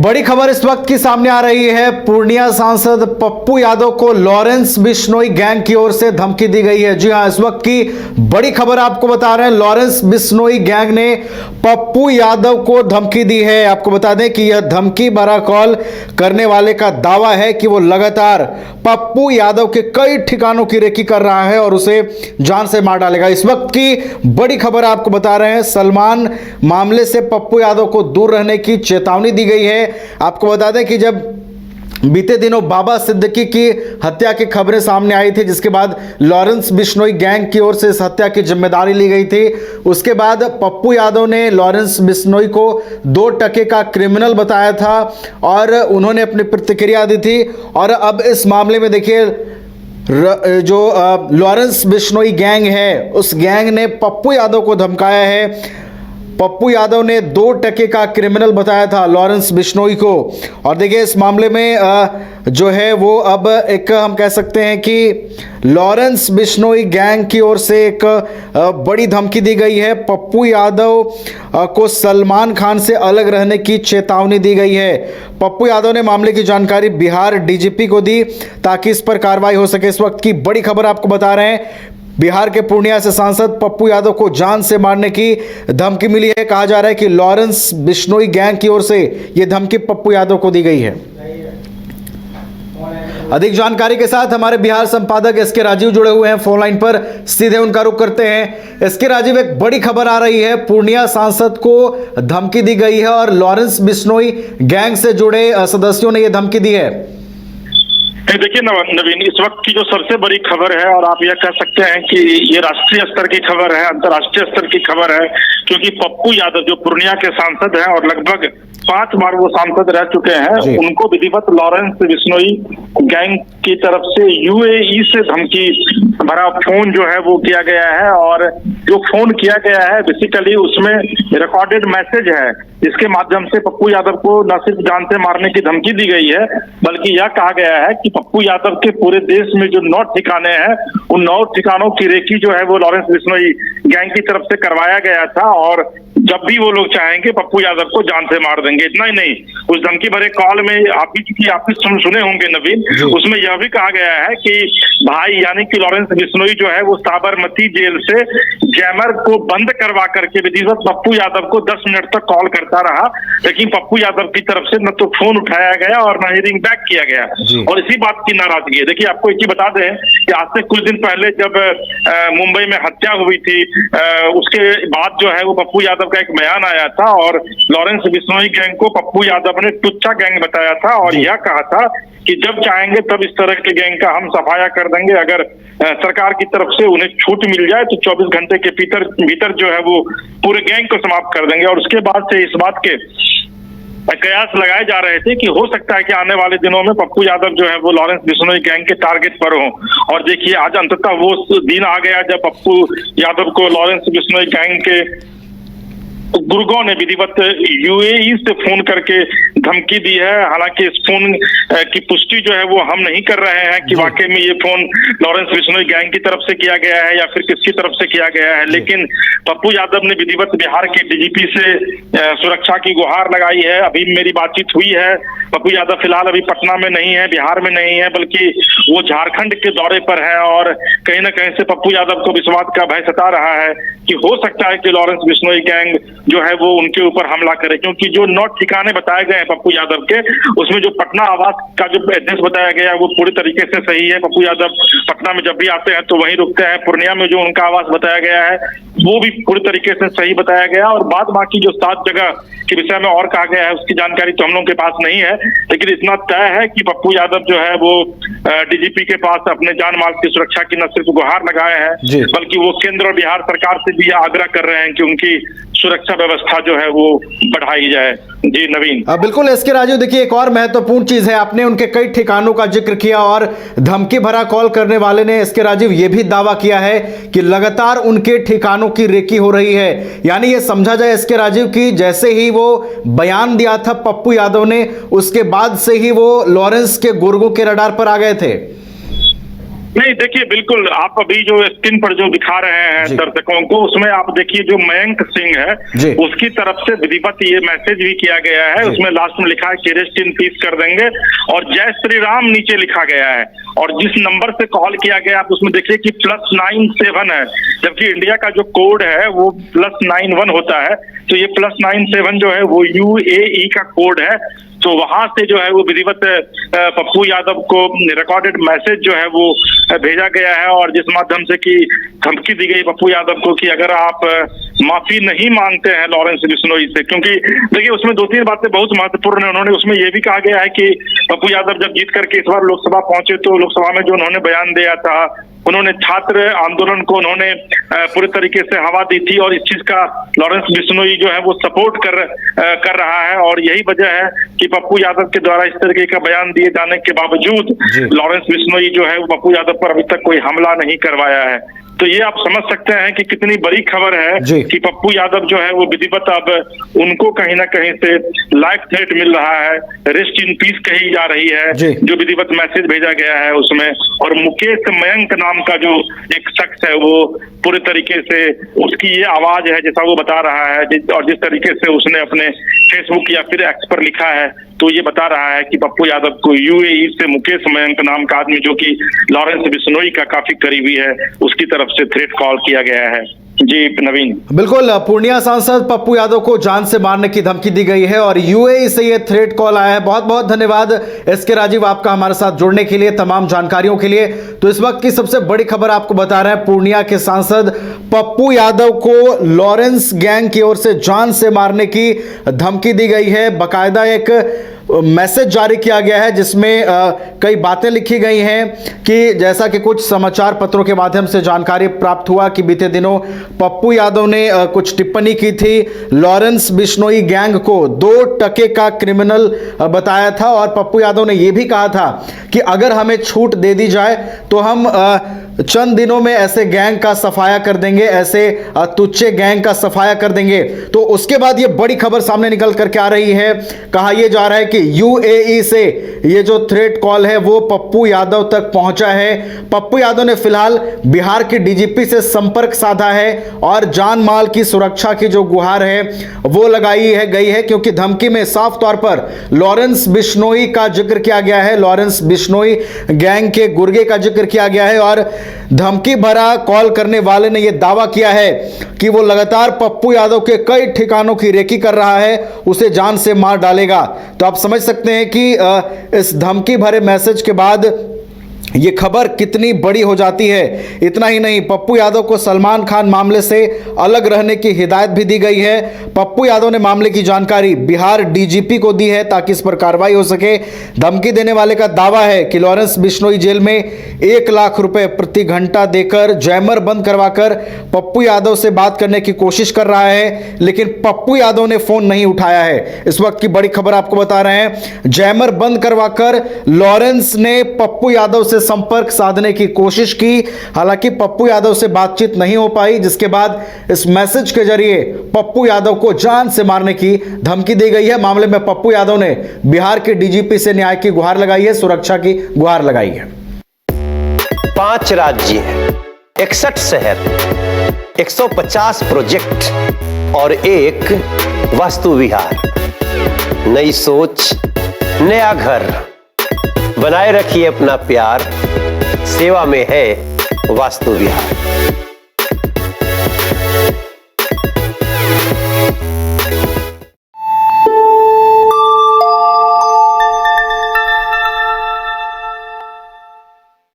बड़ी खबर इस वक्त की सामने आ रही है। पूर्णिया सांसद पप्पू यादव को लॉरेंस बिश्नोई गैंग की ओर से धमकी दी गई है। जी हां, इस वक्त की बड़ी खबर आपको बता रहे हैं। लॉरेंस बिश्नोई गैंग ने पप्पू यादव को धमकी दी है। आपको बता दें कि यह धमकी भरा कॉल करने वाले का दावा है कि वो लगातार पप्पू यादव के कई ठिकानों की रेकी कर रहा है और उसे जान से मार डालेगा। इस वक्त की बड़ी खबर आपको बता रहे हैं। सलमान मामले से पप्पू यादव को दूर रहने की चेतावनी दी गई है। आपको बता दें कि जब बीते दिनों बाबा सिद्दीकी की हत्या की खबरें सामने आई थी, जिसके बाद लॉरेंस बिश्नोई गैंग की ओर से इस हत्या की जिम्मेदारी ली गई थी, उसके बाद पप्पू यादव ने लॉरेंस बिश्नोई को 2 टके का क्रिमिनल बताया था और उन्होंने अपनी प्रतिक्रिया दी थी। और अब इस मामले में देखिए, जो लॉरेंस बिश्नोई गैंग है, उस गैंग ने पप्पू यादव को धमकाया है। पप्पू यादव ने 2 टके का क्रिमिनल बताया था लॉरेंस बिश्नोई को। और देखिए, इस मामले में जो है वो अब एक हम कह सकते हैं कि लॉरेंस बिश्नोई गैंग की ओर से एक बड़ी धमकी दी गई है। पप्पू यादव को सलमान खान से अलग रहने की चेतावनी दी गई है। पप्पू यादव ने मामले की जानकारी बिहार डीजीपी को दी ताकि इस पर कार्रवाई हो सके। इस वक्त की बड़ी खबर आपको बता रहे हैं। बिहार के पूर्णिया से सांसद पप्पू यादव को जान से मारने की धमकी मिली है। कहा जा रहा है कि लॉरेंस बिश्नोई गैंग की ओर से यह धमकी पप्पू यादव को दी गई है। अधिक जानकारी के साथ हमारे बिहार संपादक एसके राजीव जुड़े हुए हैं फोन लाइन पर, सीधे उनका रुख करते हैं। एसके राजीव, एक बड़ी खबर आ रही है। पूर्णिया सांसद को धमकी दी गई है और लॉरेंस बिश्नोई गैंग से जुड़े सदस्यों ने यह धमकी दी है। देखिए नवीन, इस वक्त की जो सबसे बड़ी खबर है, और आप यह कह सकते हैं कि ये राष्ट्रीय स्तर की खबर है, अंतर्राष्ट्रीय स्तर की खबर है, क्योंकि पप्पू यादव जो पूर्णिया के सांसद हैं और लगभग 5 बार वो सांसद रह चुके हैं, उनको विधिवत लॉरेंस बिश्नोई गैंग की तरफ से यूएई से धमकी भरा फोन जो है वो किया गया है। और जो फोन किया गया है बेसिकली उसमें रिकॉर्डेड मैसेज है, जिसके माध्यम से पप्पू यादव को न सिर्फ जान से मारने की धमकी दी गई है, बल्कि यह कहा गया है कि पप्पू यादव के पूरे देश में जो 9 ठिकाने हैं, उन 9 ठिकानों की रेकी जो है वो लॉरेंस बिश्नोई गैंग की तरफ से करवाया गया था और जब भी वो लोग चाहेंगे पप्पू यादव को जान से मार देंगे। इतना ही नहीं, उस धमकी भरे कॉल में आप भी सुने होंगे नवीन, उसमें यह भी कहा गया है कि भाई यानी कि लॉरेंस बिश्नोई जो है वो साबरमती जेल से जैमर को बंद करवा करके विधिवत पप्पू यादव को 10 मिनट तक कॉल करता रहा, लेकिन पप्पू यादव की तरफ से न तो फोन उठाया गया और न ही रिंग बैक किया गया। और इसी बात की नाराजगी है। देखिए, आपको एक ही बता दें कि आज से कुछ दिन पहले जब मुंबई में हत्या हुई थी, उसके बाद जो है वो पप्पू यादव का एक बयान आया था और लॉरेंस बिश्नोई गैंग को पप्पू यादव ने टुच्चा गैंग बताया था और यह कहा था कि जब चाहेंगे तब इस तरह के गैंग का हम सफाया कर देंगे। अगर सरकार की तरफ से उन्हें छूट मिल जाए तो 24 घंटे के भीतर जो है वो पूरे गैंग को समाप्त कर देंगे। और उसके बाद से इस बात के कयास लगाए जा रहे थे कि हो सकता है कि आने वाले दिनों में पप्पू यादव जो है वो लॉरेंस बिश्नोई गैंग के टारगेट पर हो। और देखिए, आज अंततः वो दिन आ गया जब पप्पू यादव को लॉरेंस बिश्नोई गैंग के गुर्गों ने विधिवत यूएई से फोन करके धमकी दी है। हालांकि इस फोन की पुष्टि जो है वो हम नहीं कर रहे हैं कि वाकई में ये फोन लॉरेंस बिश्नोई गैंग की तरफ से किया गया है या फिर किसकी तरफ से किया गया है, लेकिन पप्पू यादव ने विधिवत बिहार के डीजीपी से सुरक्षा की गुहार लगाई है। अभी मेरी बातचीत हुई है। पप्पू यादव फिलहाल अभी पटना में नहीं है, बिहार में नहीं है, बल्कि वो झारखंड के दौरे पर है और कहीं ना कहीं से पप्पू यादव को विश्वास का भय सता रहा है कि हो सकता है कि लॉरेंस बिश्नोई गैंग जो है वो उनके ऊपर हमला करे, क्योंकि जो 9 ठिकाने बताए गए हैं पप्पू यादव के, उसमें जो पटना आवास का जो एड्रेस बताया गया है वो पूरी तरीके से सही है। पप्पू यादव पटना में जब भी आते हैं तो वहीं रुकते हैं। पूर्णिया में जो उनका आवास बताया गया है वो भी पूरी तरीके से सही बताया गया और बाद बाकी जो 7 जगह के विषय में और कहा गया है उसकी जानकारी तो हम लोगों के पास नहीं है, लेकिन इतना तय है कि पप्पू यादव जो है वो डीजीपी के पास अपने जान माल की सुरक्षा की न सिर्फ गुहार लगाए हैं, बल्कि वो केंद्र और बिहार सरकार से भी आग्रह कर रहे हैं कि उनकी सुरक्षा व्यवस्था जो है वो बढ़ाई जाए। जी नवीन। बिल्कुल एसके राजीव, देखिए एक और महत्वपूर्ण चीज है, आपने उनके कई ठिकानों का जिक्र किया और धमकी भरा कॉल करने वाले ने एसके राजीव ये भी दावा किया है कि लगातार उनके ठिकानों की रेकी हो रही है। यानी ये समझा जाए एसके राजीव की जैसे ही वो बयान दिया था पप्पू यादव ने, उसके बाद से ही वो लॉरेंस के गुर्गों के रडार पर आ गए थे। नहीं देखिए, बिल्कुल आप अभी जो स्क्रीन पर जो दिखा रहे हैं दर्शकों को, उसमें आप देखिए जो मयंक सिंह है उसकी तरफ से विधिवत ये मैसेज भी किया गया है। उसमें लास्ट में लिखा है कि रेस्ट इन पीस कर देंगे और जय श्री राम नीचे लिखा गया है। और जिस नंबर से कॉल किया गया आप उसमें देखिए कि +97 है, जबकि इंडिया का जो कोड है वो +91 होता है। तो ये +97 जो है वो UAE का कोड है। तो वहां से जो है वो विधिवत पप्पू यादव को रिकॉर्डेड मैसेज जो है वो भेजा गया है, और जिस माध्यम से कि धमकी दी गई पप्पू यादव को कि अगर आप माफी नहीं मांगते हैं लॉरेंस बिश्नोई से, क्योंकि देखिए उसमें 2-3 बातें बहुत महत्वपूर्ण है। उन्होंने उसमें ये भी कहा गया है कि पप्पू यादव जब जीत करके इस बार लोकसभा पहुंचे तो लोकसभा में जो उन्होंने बयान दिया था, उन्होंने छात्र आंदोलन को उन्होंने पूरे तरीके से हवा दी थी, और इस चीज का लॉरेंस बिश्नोई जो है वो सपोर्ट कर रहा है। और यही वजह है कि पप्पू यादव के द्वारा इस तरीके का बयान दिए जाने के बावजूद लॉरेंस बिश्नोई जो है वो पप्पू यादव पर अभी तक कोई हमला नहीं करवाया है। तो ये आप समझ सकते हैं कि कितनी बड़ी खबर है कि पप्पू यादव जो है वो विधिवत अब उनको कहीं ना कहीं से लाइफ थ्रेट मिल रहा है, रेस्ट इन पीस कही जा रही है, जो विधिवत मैसेज भेजा गया है उसमें। और मुकेश मयंक नाम का जो एक शख्स है वो पूरे तरीके से उसकी ये आवाज है जैसा वो बता रहा है, और जिस तरीके से उसने अपने फेसबुक या फिर एक्स पर लिखा है, तो ये बता रहा है कि पप्पू यादव को UAE से मुकेश मयंक नाम का आदमी जो कि लॉरेंस बिश्नोई का काफी करीबी है, उसकी तरफ से थ्रेट कॉल किया गया है। जी नवीन, बिल्कुल पूर्णिया सांसद पप्पू यादव को जान से मारने की धमकी दी गई है और UAE से ये थ्रेट कॉल आया है। बहुत बहुत धन्यवाद SK राजीव आपका हमारे साथ जुड़ने के लिए, तमाम जानकारियों के लिए। तो इस वक्त की सबसे बड़ी खबर आपको बता रहे हैं, पूर्णिया के सांसद पप्पू यादव को लॉरेंस गैंग की ओर से जान से मारने की धमकी दी गई है। बाकायदा एक मैसेज जारी किया गया है जिसमें कई बातें लिखी गई हैं कि जैसा कि कुछ समाचार पत्रों के माध्यम से जानकारी प्राप्त हुआ कि बीते दिनों पप्पू यादव ने कुछ टिप्पणी की थी, लॉरेंस बिश्नोई गैंग को 2 टके का क्रिमिनल बताया था, और पप्पू यादव ने यह भी कहा था कि अगर हमें छूट दे दी जाए तो हम चंद दिनों में ऐसे गैंग का सफाया कर देंगे, ऐसे तुच्छे गैंग का सफाया कर देंगे। तो उसके बाद ये बड़ी खबर सामने निकल करके आ रही है, कहा यह जा रहा है कि UAE से ये जो थ्रेट कॉल है वो पप्पू यादव तक पहुंचा है। पप्पू यादव ने फिलहाल बिहार के DGP से संपर्क साधा है और जान माल की सुरक्षा की जो गुहार है वो गई है, क्योंकि धमकी में साफ तौर पर लॉरेंस बिश्नोई का जिक्र किया गया है, लॉरेंस बिश्नोई गैंग के गुर्गे का जिक्र किया गया है। और धमकी भरा कॉल करने वाले ने यह दावा किया है कि वो लगातार पप्पू यादव के कई ठिकानों की रेकी कर रहा है, उसे जान से मार डालेगा। तो आप समझ सकते हैं कि इस धमकी भरे मैसेज के बाद ये खबर कितनी बड़ी हो जाती है। इतना ही नहीं, पप्पू यादव को सलमान खान मामले से अलग रहने की हिदायत भी दी गई है। पप्पू यादव ने मामले की जानकारी बिहार DGP को दी है ताकि इस पर कार्रवाई हो सके। धमकी देने वाले का दावा है कि लॉरेंस बिश्नोई जेल में 1 लाख रुपए प्रति घंटा देकर जैमर बंद करवाकर पप्पू यादव से बात करने की कोशिश कर रहा है, लेकिन पप्पू यादव ने फोन नहीं उठाया है। इस वक्त की बड़ी खबर आपको बता रहे हैं, जैमर बंद करवाकर लॉरेंस ने पप्पू यादव से संपर्क साधने की कोशिश की, हालांकि पप्पू यादव से बातचीत नहीं हो पाई, जिसके बाद इस मैसेज के जरिए पप्पू यादव को जान से मारने की धमकी दी गई है। मामले में पप्पू यादव ने बिहार के DGP से न्याय की गुहार लगाई है, सुरक्षा की गुहार लगाई है। 5 राज्य, 61 शहर, 150 प्रोजेक्ट और एक वास्तु विहार। नई सोच, नया घर। बनाए रखिए अपना प्यार, सेवा में है वास्तु विहार।